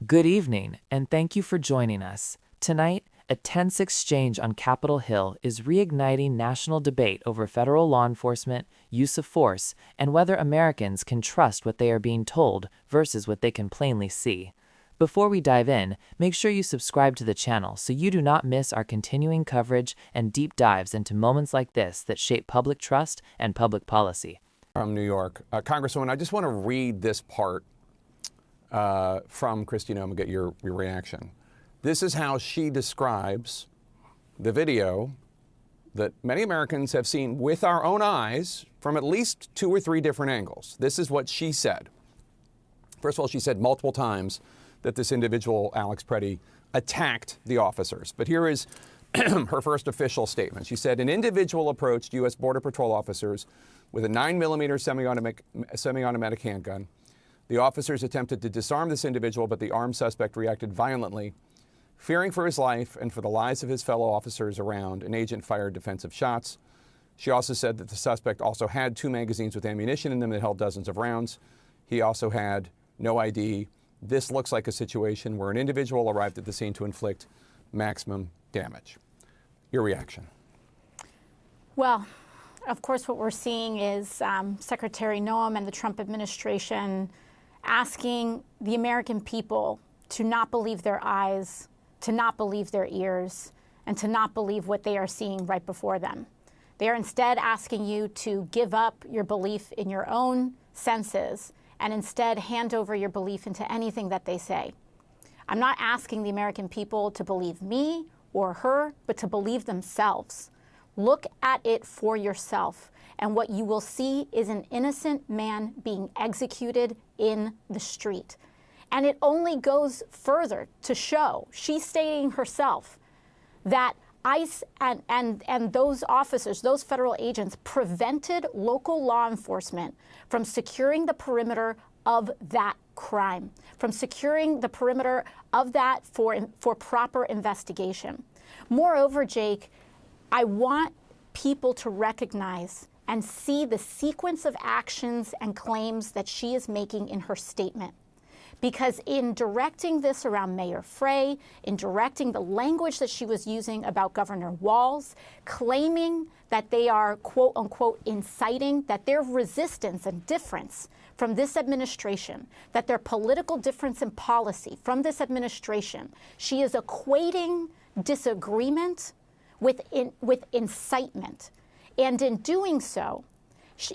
Good evening, and thank you for joining us. Tonight, a tense exchange on Capitol Hill is reigniting national debate over federal law enforcement, use of force, and whether Americans can trust what they are being told versus what they can plainly see. Before we dive in, make sure you subscribe to the channel so you do not miss our continuing coverage and deep dives into moments like this that shape public trust and public policy. From New York. Congresswoman, I just want to read this part from Kristi, Noem, and get your reaction. This is how she describes the video that many Americans have seen with our own eyes from at least 2 or 3 different angles. This is what she said. First of all, she said multiple times that this individual, Alex Preddy, attacked the officers. But here is her first official statement. She said, an individual approached U.S. Border Patrol officers with a 9mm semi-automatic handgun. The officers attempted to disarm this individual, but the armed suspect reacted violently. Fearing for his life and for the lives of his fellow officers around, an agent fired defensive shots. She also said that the suspect also had 2 magazines with ammunition in them that held dozens of rounds. He also had no ID. This looks like a situation where an individual arrived at the scene to inflict maximum damage. Your reaction? Well, of course, what we're seeing is Secretary Noem and the Trump administration asking the American people to not believe their eyes, to not believe their ears, and to not believe what they are seeing right before them. They are instead asking you to give up your belief in your own senses and instead hand over your belief into anything that they say. I'm not asking the American people to believe me or her, but to believe themselves. Look at it for yourself, and what you will see is an innocent man being executed in the street. And it only goes further to show, she's stating herself, that ICE and those officers, those federal agents, prevented local law enforcement from securing the perimeter of that crime, from securing the perimeter of that for proper investigation. Moreover, Jake, I want people to recognize and see the sequence of actions and claims that she is making in her statement. Because in directing this around Mayor Frey, in directing the language that she was using about Governor Walz, claiming that they are, quote unquote, inciting, that their resistance and difference from this administration, that their political difference in policy from this administration, she is equating disagreement with incitement. And in doing so,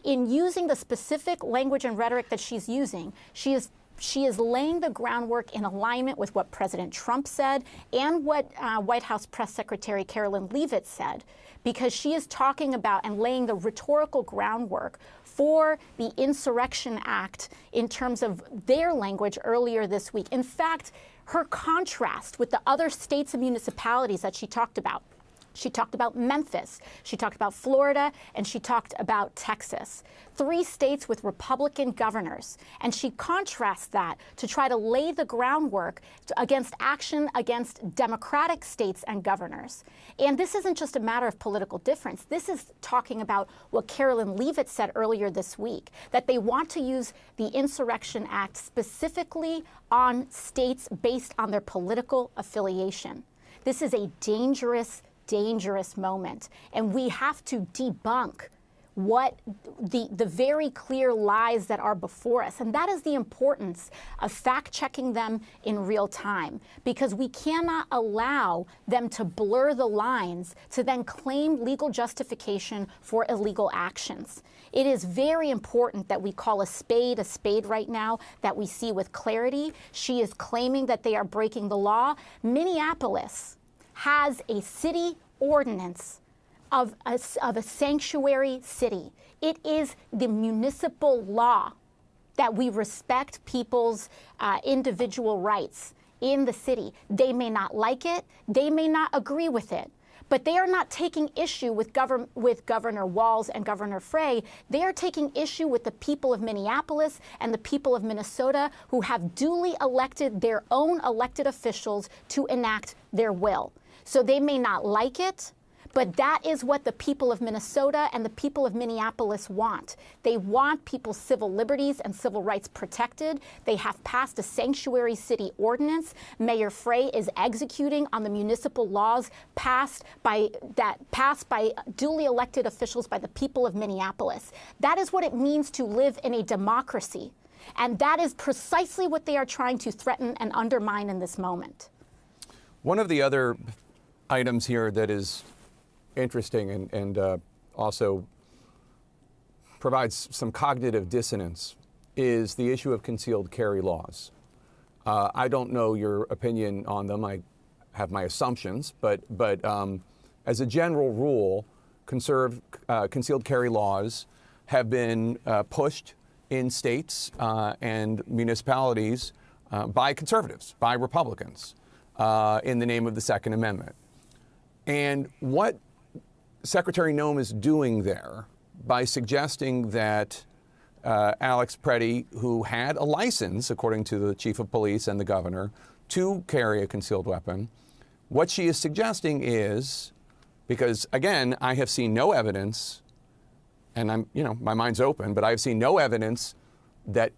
in using the specific language and rhetoric that she's using, she is laying the groundwork in alignment with what President Trump said and what White House Press Secretary Carolyn Leavitt said, because she is talking about and laying the rhetorical groundwork for the Insurrection Act in terms of their language earlier this week. In fact, her contrast with the other states and municipalities that she talked about. She talked about Memphis, she talked about Florida, and she talked about Texas. 3 states with Republican governors. And she contrasts that to try to lay the groundwork against action against Democratic states and governors. And this isn't just a matter of political difference. This is talking about what Carolyn Leavitt said earlier this week, that they want to use the Insurrection Act specifically on states based on their political affiliation. This is a dangerous moment, and we have to debunk what the very clear lies that are before us. And that is the importance of fact-checking them in real time, because we cannot allow them to blur the lines to then claim legal justification for illegal actions. It is very important that we call a spade right now, that we see with clarity. She is claiming that they are breaking the law. Minneapolis has a city ordinance of a sanctuary city. It is the municipal law that we respect people's individual rights in the city. They may not like it, they may not agree with it, but they are not taking issue with Governor Walz and Governor Frey. They are taking issue with the people of Minneapolis and the people of Minnesota, who have duly elected their own elected officials to enact their will. So they may not like it, But that is what the people of Minnesota and the people of Minneapolis want. They want people's civil liberties and civil rights protected. They have passed a sanctuary city ordinance. Mayor Frey is executing on the municipal laws passed by duly elected officials by the people of Minneapolis. That is what it means to live in a democracy. And that is precisely what they are trying to threaten and undermine in this moment. One of the other items here that is interesting and also provides some cognitive dissonance is the issue of concealed carry laws. I don't know your opinion on them. I have my assumptions, but as a general rule, concealed carry laws have been pushed in states and municipalities by conservatives, by Republicans, in the name of the Second Amendment. And what Secretary Noem is doing there by suggesting that Alex Preddy, who had a license, according to the chief of police and the governor, to carry a concealed weapon, what she is suggesting is, because again, I have seen no evidence, and my mind's open, but I've seen no evidence that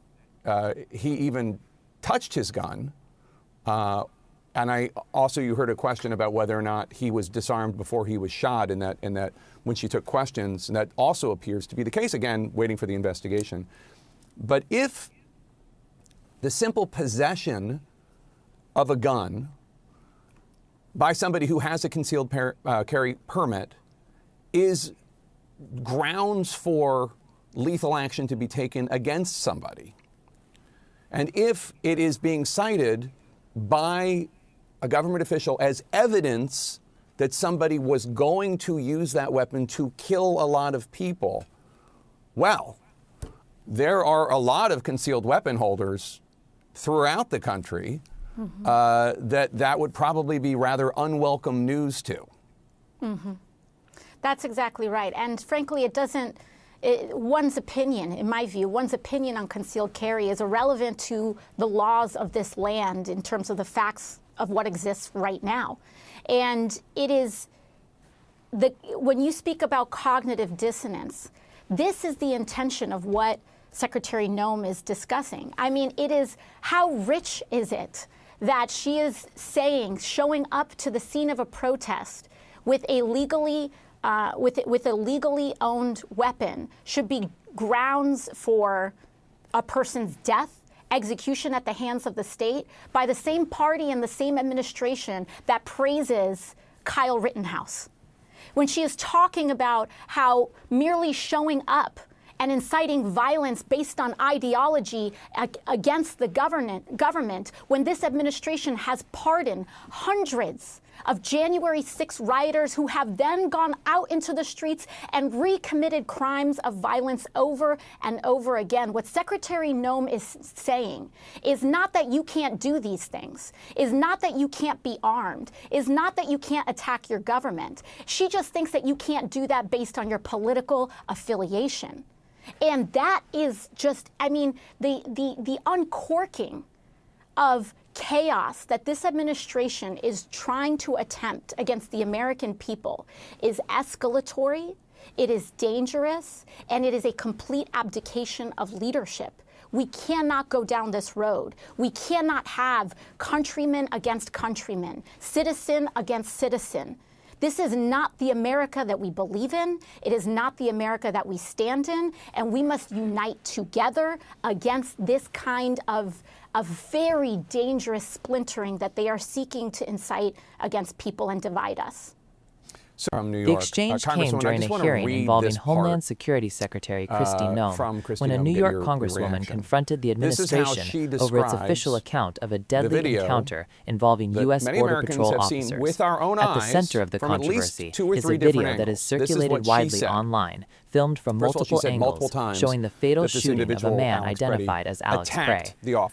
he even touched his gun. And you heard a question about whether or not he was disarmed before he was shot, and that when she took questions, and that also appears to be the case, again, waiting for the investigation. But if the simple possession of a gun by somebody who has a concealed carry permit is grounds for lethal action to be taken against somebody, and if it is being cited by a government official as evidence that somebody was going to use that weapon to kill a lot of people, well, there are a lot of concealed weapon holders throughout the country that would probably be rather unwelcome news to. That's exactly right. And frankly, one's opinion, in my view, one's opinion on concealed carry is irrelevant to the laws of this land in terms of the facts of what exists right now. And it is, when you speak about cognitive dissonance, this is the intention of what Secretary Noem is discussing. I mean, it is, how rich is it that she is saying, showing up to the scene of a protest with a legally owned weapon should be grounds for a person's death, execution at the hands of the state, by the same party and the same administration that praises Kyle Rittenhouse. When she is talking about how merely showing up and inciting violence based on ideology against the government, when this administration has pardoned hundreds of January 6 rioters who have then gone out into the streets and recommitted crimes of violence over and over again. What Secretary Noem is saying is not that you can't do these things, is not that you can't be armed, is not that you can't attack your government. She just thinks that you can't do that based on your political affiliation. And that is just, I mean, the uncorking of chaos that this administration is trying to attempt against the American people is escalatory, it is dangerous, and it is a complete abdication of leadership. We cannot go down this road. We cannot have countrymen against countrymen, citizen against citizen. This is not the America that we believe in. It is not the America that we stand in. And we must unite together against this kind of very dangerous splintering that they are seeking to incite against people and divide us. From New York. The exchange came during a hearing involving Homeland Security Secretary Kristi Noem, when a New York congresswoman confronted the administration over its official account of a deadly encounter involving U.S. Border Patrol officers. At the center of the controversy is a video that is circulated widely online, filmed from multiple angles, showing the fatal shooting of a man identified as Alex Prey.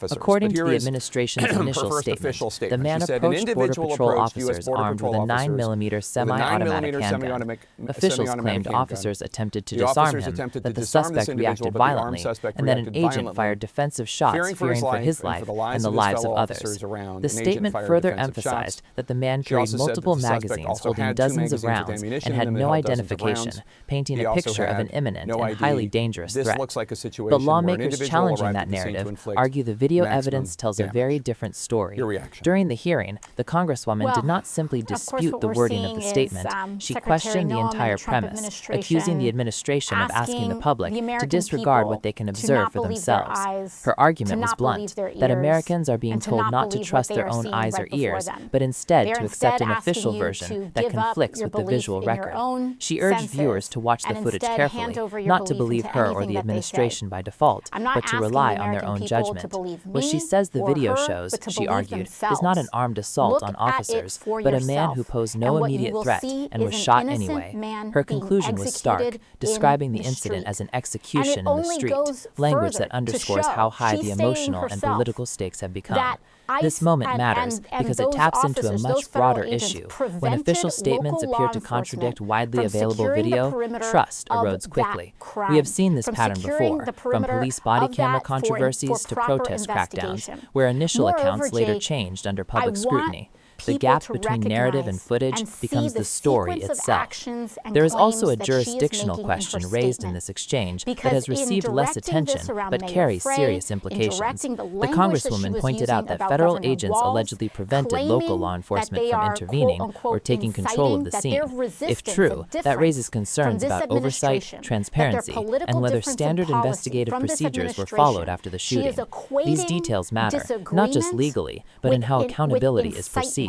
According to the administration's initial statement, the man approached Border Patrol officers armed with a 9mm semi-automatic semi-automatic handgun. Officials claimed handgun. officers attempted to The disarm officers him, attempted that to the disarm this suspect individual, reacted but the armed violently, suspect and that an reacted agent violently, fired defensive shots fearing for his life and the lives of others. The statement further emphasized that the man carried multiple magazines holding dozens of rounds and had no identification, painting a picture of an imminent and highly dangerous threat. But lawmakers challenging that narrative argue the video evidence tells a very different story. During the hearing, the Congresswoman did not simply dispute the wording of the statement. She questioned the entire premise, accusing the administration of asking the public to disregard what they can observe for themselves. Her argument was blunt, that Americans are being told not to trust their own eyes or ears, but instead to accept an official version that conflicts with the visual record. She urged viewers to watch the footage carefully, not to believe her or the administration by default, but to rely on their own judgment. What she says the video shows, she argued, is not an armed assault on officers, but a man who posed no immediate threat and was shot anyway. Her conclusion was stark, describing the incident as an execution in the street, language that underscores how high the emotional and political stakes have become. This moment matters because it taps into a much broader issue. When official statements appear to contradict widely available video, trust erodes quickly. We have seen this pattern before, from police body camera controversies to protest crackdowns, where initial accounts later changed under public scrutiny. The gap between narrative and footage becomes the story itself. There is also a jurisdictional question raised in this exchange that has received less attention but carries serious implications. The Congresswoman pointed out that federal agents allegedly prevented local law enforcement from intervening or taking control of the scene. If true, that raises concerns about oversight, transparency, and whether standard investigative procedures were followed after the shooting. These details matter, not just legally, but in how accountability is perceived.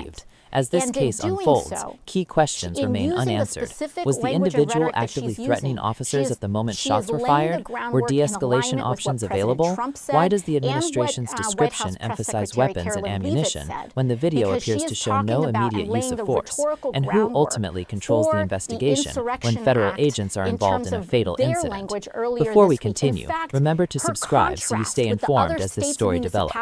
As this case unfolds, key questions remain unanswered. Was the individual actively threatening officers at the moment shots were fired? Were de-escalation options available? Why does the administration's description emphasize weapons and ammunition when the video appears to show no immediate use of force? And who ultimately controls the investigation when federal agents are involved in a fatal incident? Before we continue, remember to subscribe so you stay informed as this story develops.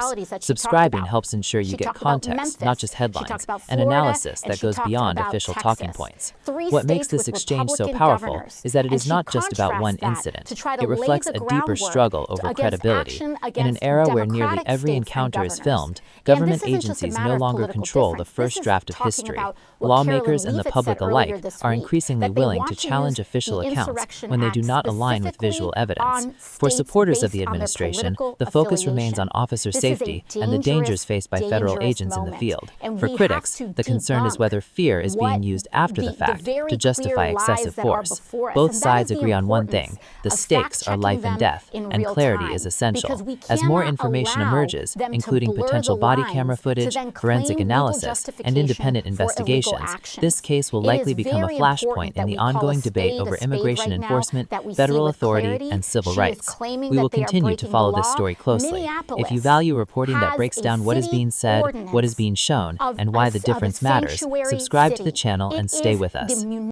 Subscribing helps ensure you get context, not just headlines, and analysis that goes beyond official talking points. What makes this exchange so powerful is that it is not just about one incident. It reflects a deeper struggle over credibility. In an era where nearly every encounter is filmed, government agencies no longer control the first draft of history. Lawmakers and the public alike are increasingly willing to challenge official accounts when they do not align with visual evidence. For supporters of the administration, the focus remains on officer safety and the dangers faced by federal agents in the field. For critics, the concern is whether fear is being used after the fact to justify excessive force. Both sides agree on one thing: the stakes are life and death, and clarity is essential. As more information emerges, including potential body camera footage, forensic analysis, and independent investigations, this case will likely become a flashpoint in the ongoing debate over immigration enforcement, federal authority, and civil rights. We will continue to follow this story closely. If you value reporting that breaks down what is being said, what is being shown, and why the difference matters, subscribe to the channel and stay with us.